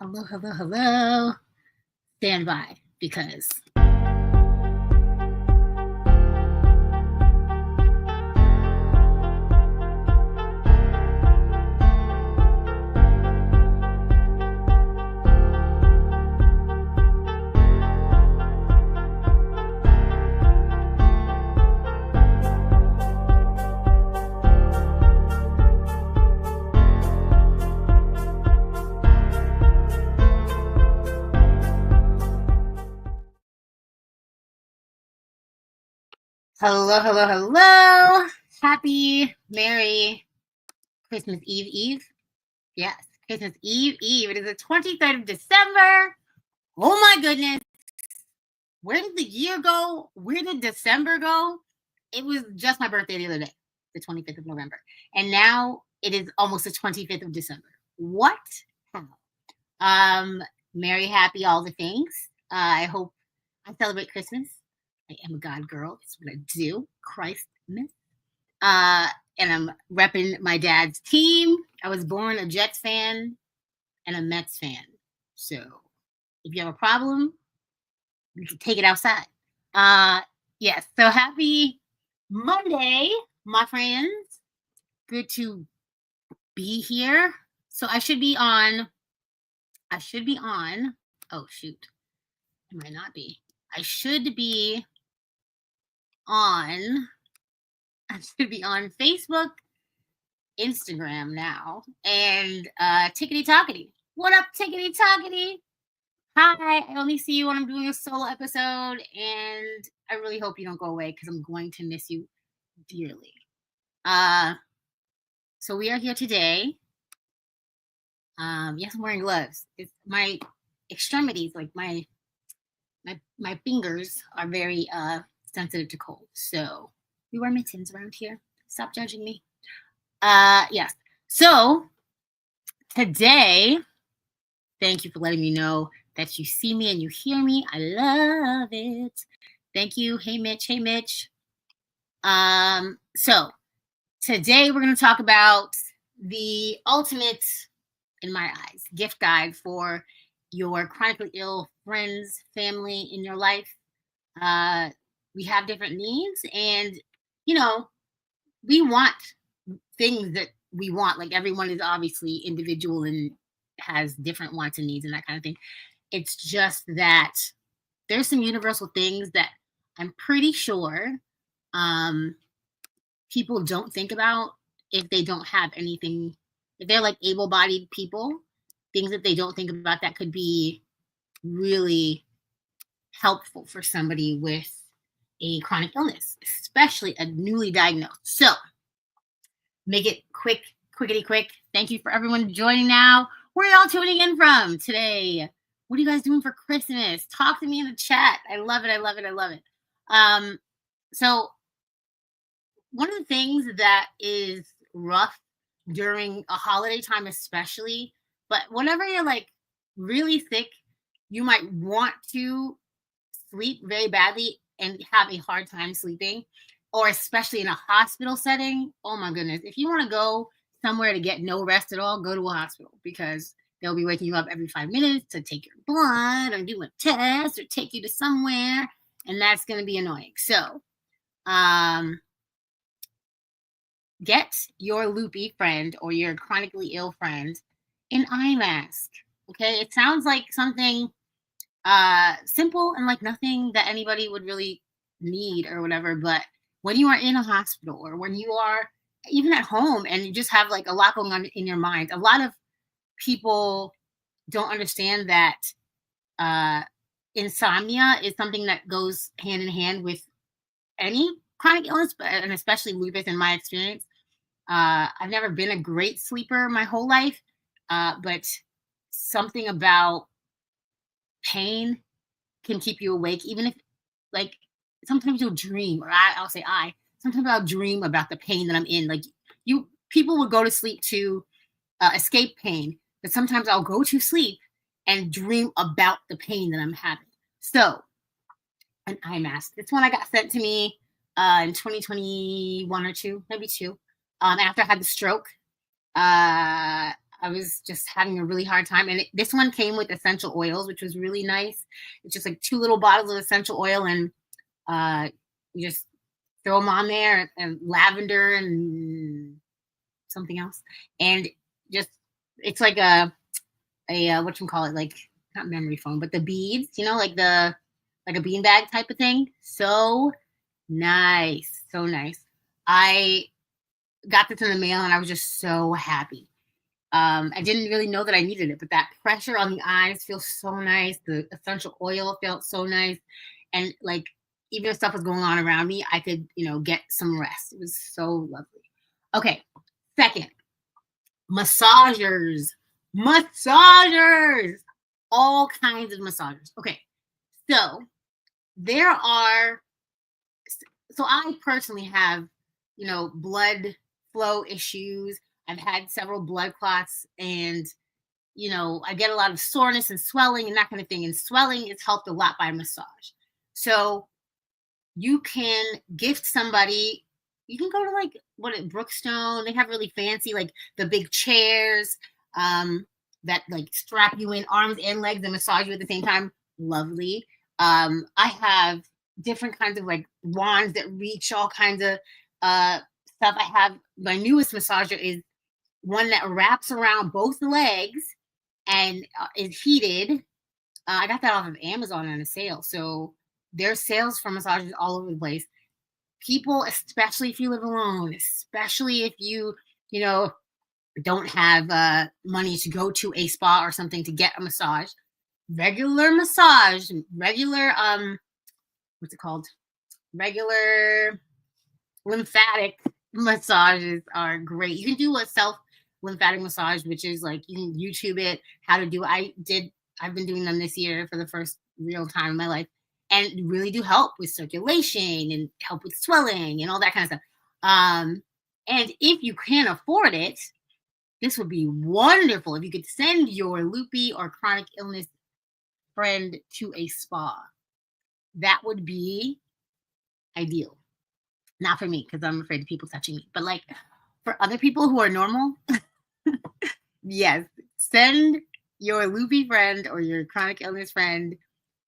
Hello, hello, hello. Stand by because hello, hello, hello. Happy, Merry Christmas Eve. Yes, Christmas Eve. It is the 23rd of December. Oh my goodness. Where did the year go? Where did December go? It was just my birthday the other day, the 25th of November. And now it is almost the 25th of December. What? How? Merry, happy, all the things. I hope I celebrate Christmas. I am a God girl. That's what I do. Christmas. And I'm repping my dad's team. I was born a Jets fan and a Mets fan. So if you have a problem, you can take it outside. Yes. So happy Monday, my friends. Good to be here. So I should be on. Oh, shoot. It might not be. I should be on Facebook, Instagram now, and Tickety Talkety. What up, Tickety Talkety? Hi, I only see you when I'm doing a solo episode, and I really hope you don't go away because I'm going to miss you dearly. So we are here today. Yes, I'm wearing gloves. It's my extremities, like my fingers are very sensitive to cold. So we wear mittens around here. Stop judging me. Yes. So today, thank you for letting me know that you see me and you hear me. I love it. Thank you. Hey, Mitch. So today we're going to talk about the ultimate, in my eyes, gift guide for your chronically ill friends, family in your life. We have different needs, and we want things that we want. Like, everyone is obviously individual and has different wants and needs and that kind of thing. It's just that there's some universal things that I'm pretty sure people don't think about if they don't have anything. If they're like able-bodied people, things that they don't think about that could be really helpful for somebody with a chronic illness, especially a newly diagnosed. So make it quickity quick. Thank you for everyone joining now. Where are y'all tuning in from today? What are you guys doing for Christmas? Talk to me in the chat. I love it. So one of the things that is rough during a holiday time especially, but whenever you're like really sick, you might want to sleep very badly and have a hard time sleeping, or especially in a hospital setting. Oh my goodness. If you want to go somewhere to get no rest at all, go to a hospital, because they'll be waking you up every 5 minutes to take your blood or do a test or take you to somewhere, and that's going to be annoying. So get your loopy friend or your chronically ill friend an eye mask. Okay, it sounds like something simple and like nothing that anybody would really need or whatever, but when you are in a hospital or when you are even at home and you just have like a lot going on in your mind, a lot of people don't understand that insomnia is something that goes hand in hand with any chronic illness, and especially lupus in my experience. I've never been a great sleeper my whole life, but something about pain can keep you awake, even if, like, sometimes you'll dream, or sometimes I'll dream about the pain that I'm in. Like, people would go to sleep to escape pain, but sometimes I'll go to sleep and dream about the pain that I'm having. So, an eye mask. This one I got sent to me in 2021 or maybe two, after I had the stroke. I I was just having a really hard time. And this one came with essential oils, which was really nice. It's just like 2 little bottles of essential oil, and you just throw them on there, and lavender and something else. And just, it's like a whatchamacallit, like, not memory foam, but the beads, like a beanbag type of thing. So nice. So nice. I got this in the mail and I was just so happy. I didn't really know that I needed it, but that pressure on the eyes feels so nice. The essential oil felt so nice. And like, even if stuff was going on around me, I could, get some rest. It was so lovely. Okay. Second, massagers. Massagers. All kinds of massagers. Okay. So I personally have, blood flow issues. I've had several blood clots, and, I get a lot of soreness and swelling and that kind of thing. And swelling is helped a lot by massage. So you can gift somebody, you can go to like Brookstone. They have really fancy, like the big chairs that like strap you in arms and legs and massage you at the same time. Lovely. I have different kinds of like wands that reach all kinds of stuff. I have, my newest massager is one that wraps around both legs and is heated. I got that off of Amazon on a sale. So there's sales for massages all over the place. People, especially if you live alone, especially if you, don't have money to go to a spa or something to get a massage, regular what's it called? Regular lymphatic massages are great. You can do a self lymphatic massage, which is like, you can YouTube it, how to do it. I've been doing them this year for the first real time in my life, and really do help with circulation and help with swelling and all that kind of stuff. And if you can afford it, this would be wonderful if you could send your loopy or chronic illness friend to a spa. That would be ideal. Not for me, because I'm afraid of people touching me, but like for other people who are normal, yes, send your loopy friend or your chronic illness friend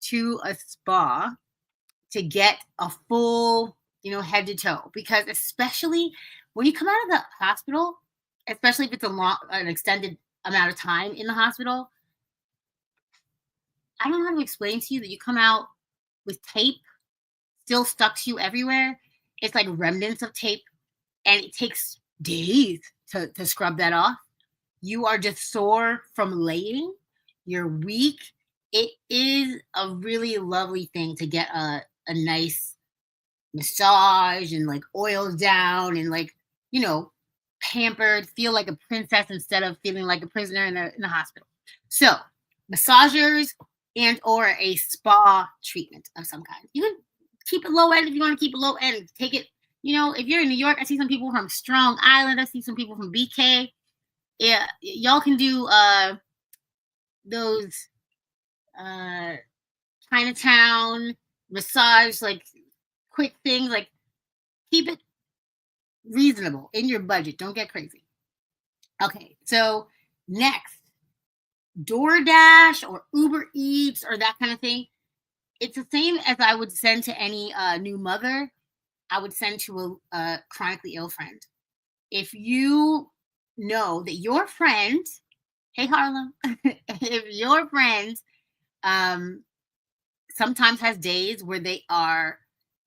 to a spa to get a full, head to toe. Because especially when you come out of the hospital, especially if it's an extended amount of time in the hospital, I don't know how to explain to you that you come out with tape still stuck to you everywhere. It's like remnants of tape, and it takes days to scrub that off. You are just sore from laying. You're weak. It is a really lovely thing to get a nice massage and like oils down and like, pampered, feel like a princess instead of feeling like a prisoner in the hospital. So massagers and or a spa treatment of some kind. You can keep it low end if you want to keep it low end. Take it, if you're in New York, I see some people from Strong Island. I see some people from BK. Yeah, y'all can do those Chinatown massage, like quick things, like keep it reasonable in your budget. Don't get crazy. Okay, so next, DoorDash or Uber Eats or that kind of thing. It's the same as I would send to any new mother. I would send to a chronically ill friend. If you know that your friend, hey Harlem, if your friend sometimes has days where they are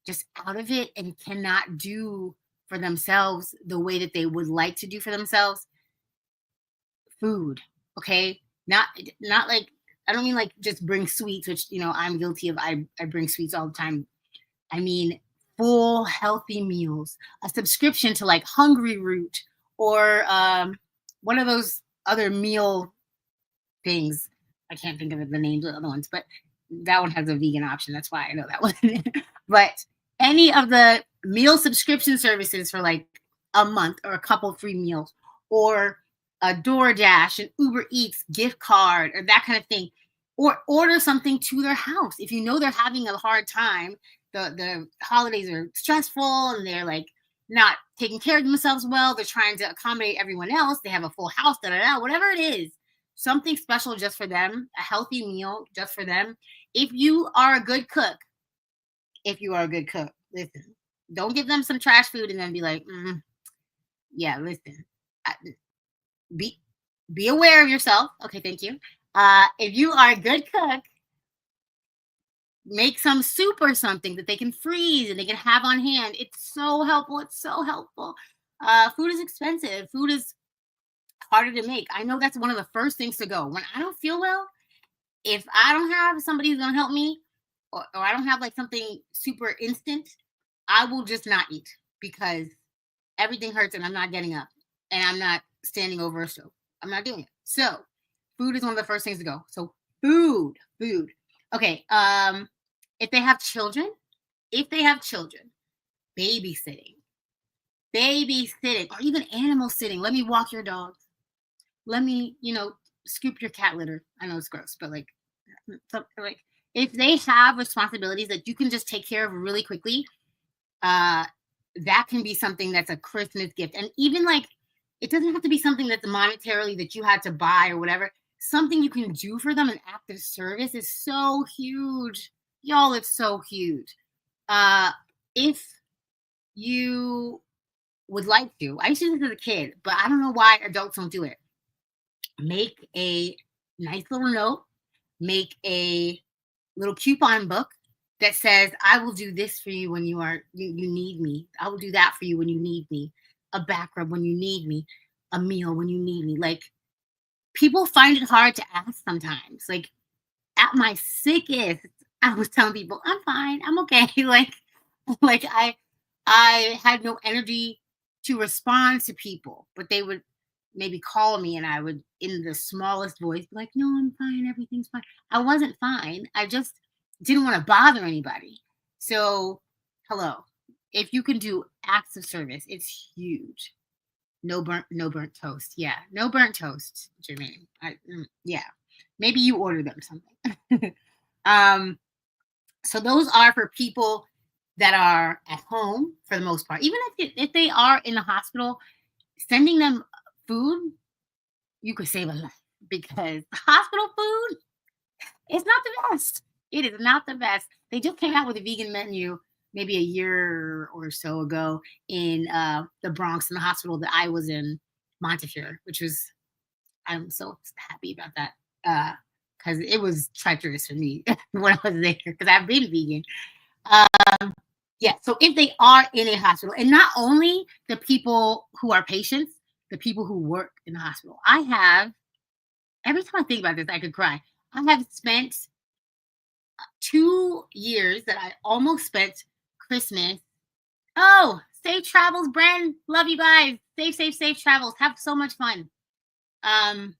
just out of it and cannot do for themselves the way that they would like to do for themselves, food, okay? Not like, I don't mean like just bring sweets, which, I'm guilty of. I bring sweets all the time. I mean full healthy meals, a subscription to like Hungry Root or one of those other meal things. I can't think of the names of the other ones, but that one has a vegan option. That's why I know that one. But any of the meal subscription services for like a month or a couple free meals, or a DoorDash, an Uber Eats gift card, or that kind of thing, or order something to their house. If you know they're having a hard time, the holidays are stressful and they're like, not taking care of themselves well. They're trying to accommodate everyone else. They have a full house, whatever it is. Something special just for them, a healthy meal just for them. If you are a good cook, listen, don't give them some trash food and then be like, yeah, listen, be be aware of yourself. Okay, thank you. If you are a good cook, make some soup or something that they can freeze and they can have on hand. It's so helpful. It's so helpful. Food is expensive. Food is harder to make. I know that's one of the first things to go. When I don't feel well, if I don't have somebody who's gonna help me, or I don't have like something super instant, I will just not eat because everything hurts and I'm not getting up and I'm not standing over a stove. I'm not doing it. So food is one of the first things to go. So food. Okay. If they have children, babysitting, or even animal sitting. Let me walk your dog. Let me, scoop your cat litter. I know it's gross, but like if they have responsibilities that you can just take care of really quickly, that can be something that's a Christmas gift. And even like, it doesn't have to be something that's monetarily that you had to buy or whatever. Something you can do for them, an act of service, is so huge. Y'all, it's so huge. If you would like to, I used to do this as a kid, but I don't know why adults don't do it. Make a nice little note, make a little coupon book that says, I will do this for you when you need me. I will do that for you when you need me. A back rub when you need me. A meal when you need me. Like, people find it hard to ask sometimes. Like, at my sickest, I was telling people, I'm fine, I'm okay. like I had no energy to respond to people, but they would maybe call me and I would, in the smallest voice, be like, no, I'm fine, everything's fine. I wasn't fine. I just didn't want to bother anybody. So, hello. If you can do acts of service, it's huge. No burnt toast. Yeah, no burnt toast, Jermaine. Yeah. Maybe you order them something. So those are for people that are at home for the most part. Even if they are in the hospital, sending them food, you could save a life, because hospital food is not the best. It is not the best. They just came out with a vegan menu maybe a year or so ago in the Bronx, in the hospital that I was in, Montefiore, which was, I'm so happy about that, because it was treacherous for me when I was there, because I've been vegan. Yeah, so if they are in a hospital, and not only the people who are patients, the people who work in the hospital. Every time I think about this, I could cry. I have spent 2 years that I almost spent Christmas. Oh, safe travels, Bren. Love you guys. Safe travels. Have so much fun. I've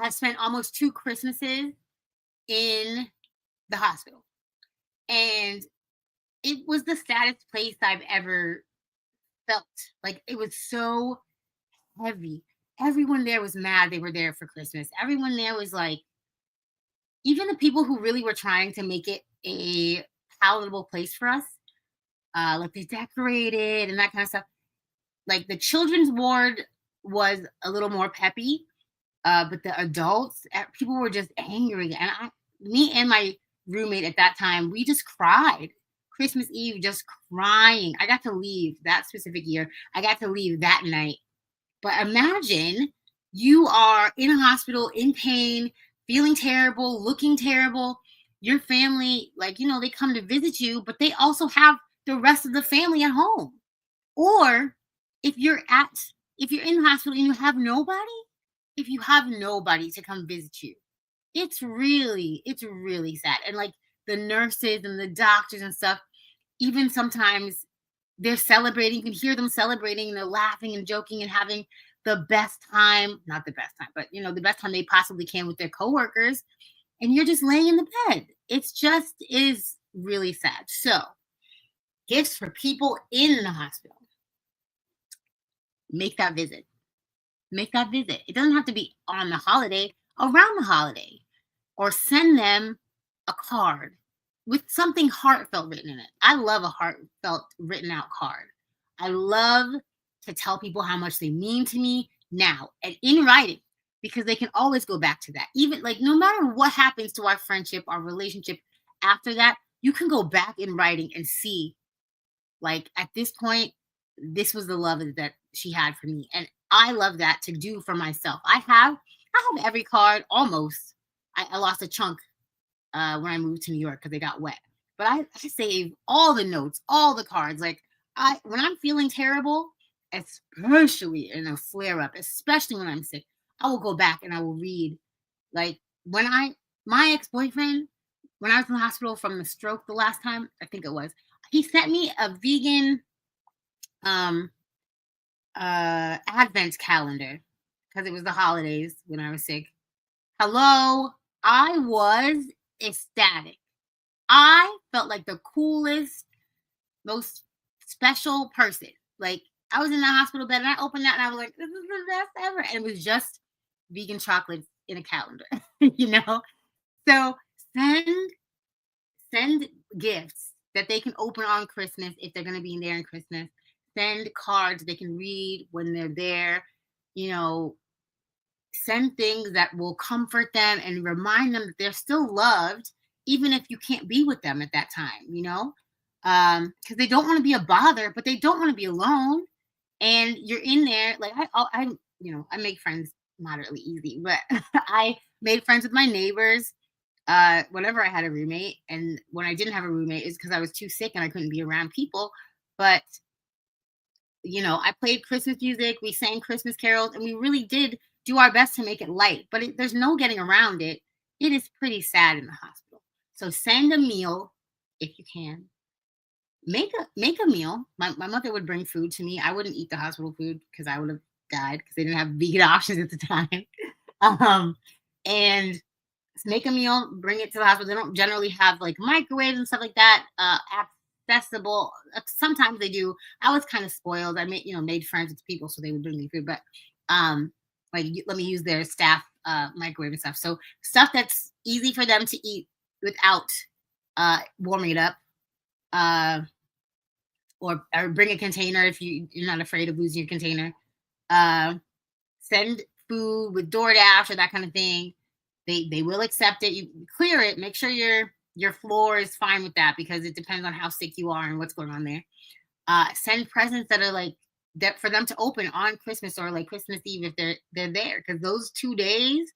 spent almost 2 Christmases in the hospital. And it was the saddest place I've ever felt. Like, it was so heavy. Everyone there was mad they were there for Christmas. Everyone there was like, even the people who really were trying to make it a palatable place for us, like they decorated and that kind of stuff. Like, the children's ward was a little more peppy, but the adults, people were just angry. And me and my roommate at that time, we just cried. Christmas Eve, just crying. I got to leave that specific year. I got to leave that night. But imagine you are in a hospital, in pain, feeling terrible, looking terrible. Your family, like, they come to visit you, but they also have the rest of the family at home. Or if you're in the hospital and you have nobody to come visit you, it's really sad. And like, the nurses and the doctors and stuff, even sometimes they're celebrating. You can hear them celebrating, and they're laughing and joking and having the best time, not the best time, but the best time they possibly can with their coworkers. And you're just laying in the bed. It is really sad. So, gifts for people in the hospital. Make that visit. It doesn't have to be on the holiday, around the holiday, or send them a card with something heartfelt written in it. I love a heartfelt written out card. I love to tell people how much they mean to me now and in writing, because they can always go back to that. Even like no matter what happens to our friendship, our relationship after that, you can go back in writing and see, like, at this point, this was the love that she had for me. And I love that to do for myself. I have every card almost. I lost a chunk when I moved to New York because they got wet. But I save all the notes, all the cards. Like when I'm feeling terrible, especially in a flare up, especially when I'm sick, I will go back and I will read. Like my ex boyfriend, when I was in the hospital from the stroke the last time, I think it was, he sent me a vegan um advent calendar because it was the holidays when I was sick. Hello, I was ecstatic. I felt like the coolest, most special person. Like I was in the hospital bed and I opened that and I was like, this is the best ever. And it was just vegan chocolate in a calendar, you know? So send send gifts that they can open on Christmas if they're going to be there on Christmas. Send cards they can read when they're there. You know, send things that will comfort them and remind them that they're still loved, even if you can't be with them at that time, you know? Because they don't want to be a bother, but they don't want to be alone. And you're in there, like I make friends moderately easy, but I made friends with my neighbors whenever I had a roommate. And when I didn't have a roommate, it's because I was too sick and I couldn't be around people. But I played Christmas music, we sang Christmas carols, and we really did do our best to make it light. But there's no getting around it. It is pretty sad in the hospital. So send a meal if you can. Make a meal. My mother would bring food to me. I wouldn't eat the hospital food because I would have died because they didn't have vegan options at the time. And make a meal, bring it to the hospital. They don't generally have like microwaves and stuff like that accessible. Sometimes they do. I was kind of spoiled. I made friends with people, so they would bring me food. But let me use their staff microwave and stuff. So stuff that's easy for them to eat without warming it up. Or bring a container if you're not afraid of losing your container. Send food with DoorDash or that kind of thing. They will accept it. You clear it. Make sure your floor is fine with that because it depends on how sick you are and what's going on there. Send presents that are like that for them to open on Christmas or like Christmas Eve if they're there, because those 2 days,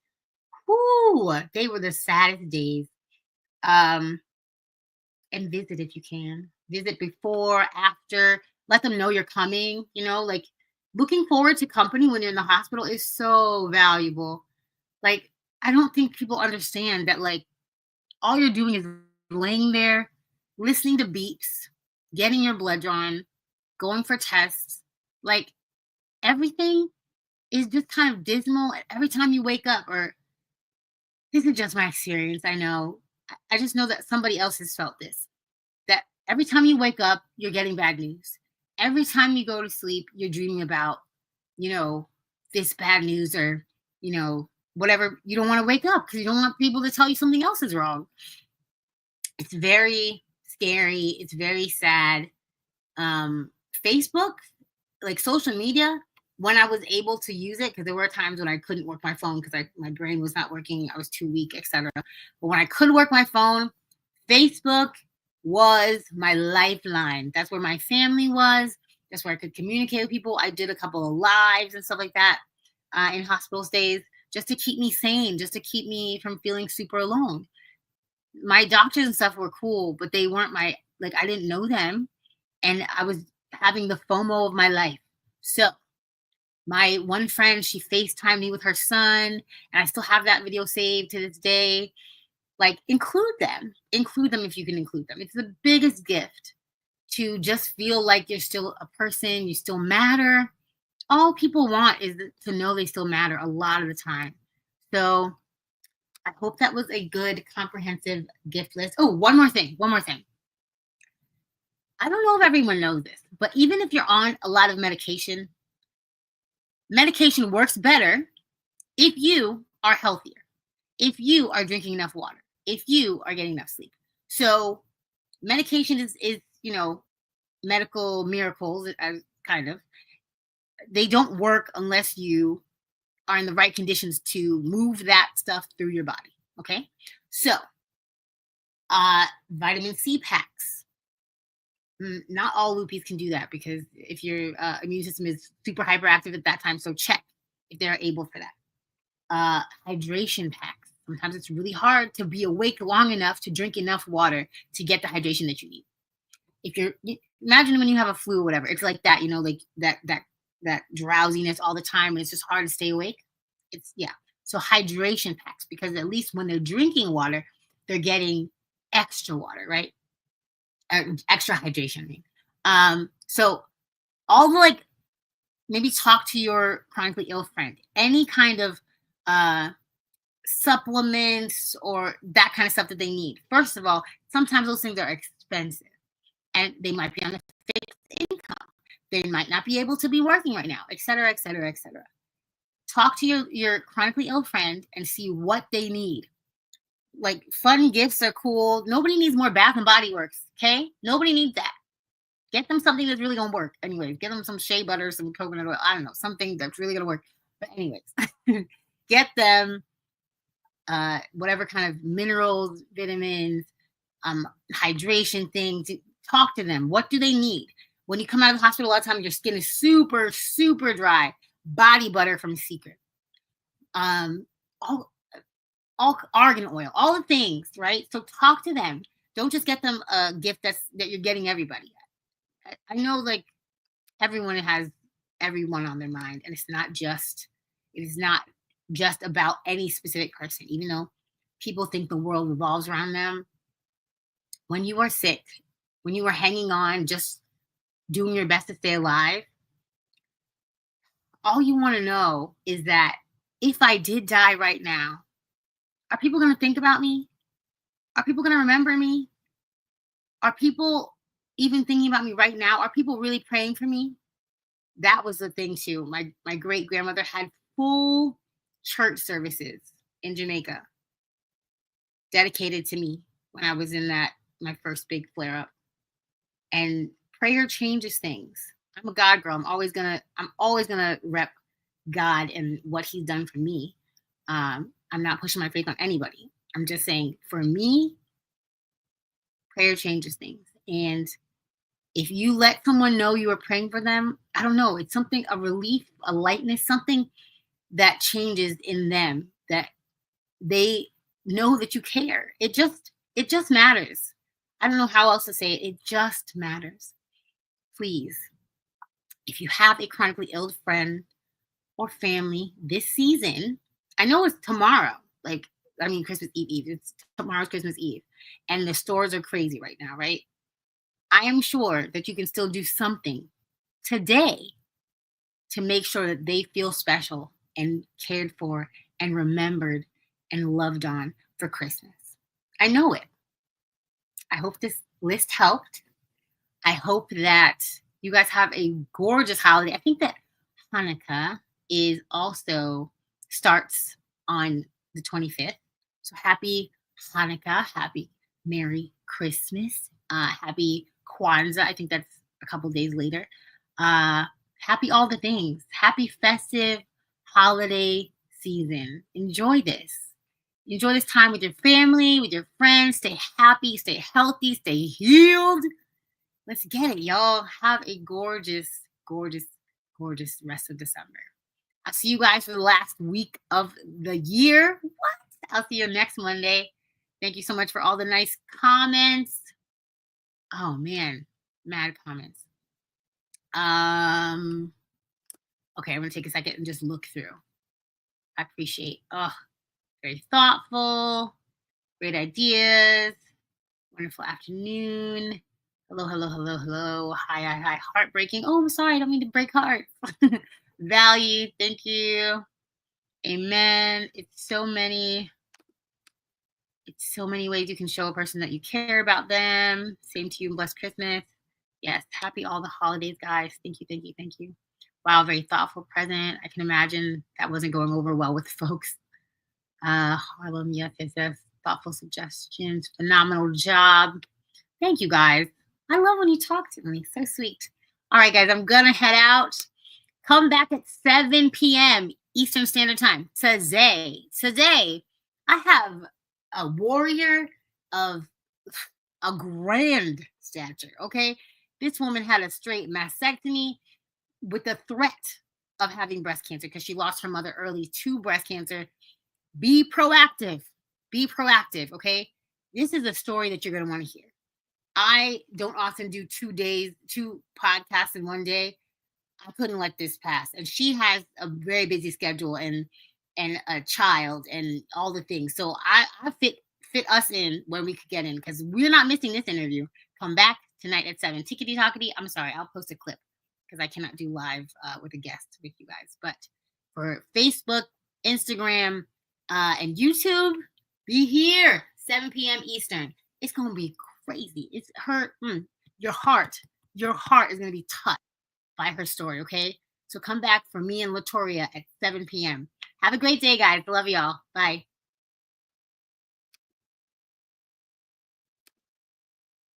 they were the saddest days. And visit if you can. Visit before, after. Let them know you're coming. Like looking forward to company when you're in the hospital is so valuable. Like I don't think people understand that. Like all you're doing is laying there, listening to beeps, getting your blood drawn, going for tests. Like everything is just kind of dismal every time you wake up. Or this is just my experience. I know. I just know that somebody else has felt this. That every time you wake up, you're getting bad news. Every time you go to sleep, you're dreaming about, this bad news or, whatever. You don't want to wake up because you don't want people to tell you something else is wrong. It's very scary. It's very sad. Facebook, like social media, when I was able to use it, because there were times when I couldn't work my phone because my brain was not working. I was too weak, etc. But when I could work my phone, Facebook was my lifeline. That's where my family was. That's where I could communicate with people. I did a couple of lives and stuff like that in hospital stays just to keep me sane, just to keep me from feeling super alone. My doctors and stuff were cool, but they weren't I didn't know them. And I was having the FOMO of my life. So my one friend, she FaceTimed me with her son, and I still have that video saved to this day. Like include them if you can include them. It's the biggest gift to just feel like you're still a person, you still matter. All people want is to know they still matter a lot of the time. So I hope that was a good comprehensive gift list. Oh, one more thing. I don't know if everyone knows this, but even if you're on a lot of medication works better if you are healthier, if you are drinking enough water, if you are getting enough sleep. So medication is medical miracles, as kind of. They don't work unless you are in the right conditions to move that stuff through your body. Okay. So, vitamin C packs. Not all loopies can do that because if your immune system is super hyperactive at that time, so check if they're able for that. Hydration packs. Sometimes it's really hard to be awake long enough to drink enough water to get the hydration that you need. If imagine when you have a flu or whatever, it's like that, like that drowsiness all the time, and it's just hard to stay awake. So hydration packs, because at least when they're drinking water, they're getting extra water, right? Extra hydration. So all the maybe talk to your chronically ill friend. Any kind of supplements or that kind of stuff that they need. First of all, sometimes those things are expensive, and they might be on a fixed income. They might not be able to be working right now, et cetera, et cetera, et cetera. Talk to your chronically ill friend and see what they need. Like, fun gifts are cool. Nobody needs more Bath and Body Works, okay? Nobody needs that. Get them something that's really going to work. Anyways, get them some shea butter, some coconut oil. I don't know, something that's really going to work. But anyways, get them whatever kind of minerals, vitamins, hydration things. Talk to them. What do they need? When you come out of the hospital, a lot of times your skin is super, super dry. Body butter from Secret. All argan oil, all the things, right? So talk to them. Don't just get them a gift that you're getting everybody. I know everyone has everyone on their mind, and it is not just about any specific person, even though people think the world revolves around them. When you are sick, when you are hanging on, just doing your best to stay alive, all you want to know is that if I did die right now, are people going to think about me? Are people going to remember me? Are people even thinking about me right now? Are people really praying for me? That was the thing too. My great grandmother had full church services in Jamaica dedicated to me when I was in my first big flare up. And prayer changes things. I'm a God girl. I'm always gonna rep God and what He's done for me. I'm not pushing my faith on anybody. I'm just saying, for me, prayer changes things. And if you let someone know you are praying for them, I don't know, it's something, a relief, a lightness, something that changes in them, that they know that you care. It just matters. I don't know how else to say it. It just matters. Please, if you have a chronically ill friend or family this season, I know it's tomorrow. Christmas Eve. It's tomorrow's Christmas Eve. And the stores are crazy right now, right? I am sure that you can still do something today to make sure that they feel special and cared for and remembered and loved on for Christmas. I know it. I hope this list helped. I hope that you guys have a gorgeous holiday. I think that Hanukkah starts on the 25th. So happy Hanukkah, happy Merry Christmas, happy Kwanzaa. I think that's a couple days later. Happy all the things. Happy festive holiday season. Enjoy this. Enjoy this time with your family, with your friends. Stay happy, stay healthy, stay healed. Let's get it, y'all. Have a gorgeous, gorgeous, gorgeous rest of December. I'll see you guys for the last week of the year. What? I'll see you next Monday. Thank you so much for all the nice comments. Oh, man. Mad comments. Okay, I'm going to take a second and just look through. I appreciate, very thoughtful, great ideas, wonderful afternoon. Hello, hello, hello, hello. Hi. Heartbreaking. Oh, I'm sorry. I don't mean to break hearts. Value. Thank you. Amen. It's so many ways you can show a person that you care about them. Same to you, and blessed Christmas. Yes. Happy all the holidays, guys. Thank you, thank you, thank you. Wow, very thoughtful present. I can imagine that wasn't going over well with folks. Harlem, yes, thoughtful suggestions. Phenomenal job. Thank you, guys. I love when you talk to me. So sweet. All right, guys, I'm gonna head out. Come back at 7 p.m. Eastern Standard Time. Today, I have a warrior of a grand stature. Okay, this woman had a straight mastectomy with the threat of having breast cancer because she lost her mother early to breast cancer. Be proactive. Be proactive. Okay, this is a story that you're gonna want to hear. I don't often do 2 podcasts in one day. I couldn't let this pass. And she has a very busy schedule and a child and all the things. So I fit us in when we could get in because we're not missing this interview. Come back tonight at 7. Tickety tockety. I'm sorry, I'll post a clip because I cannot do live with a guest with you guys. But for Facebook, Instagram, and YouTube, be here 7 p.m. Eastern. It's gonna be crazy. It's her. Your heart is gonna be touched by her story, okay? So come back for me and Latoria at 7 p.m. Have a great day, guys. Love y'all. Bye.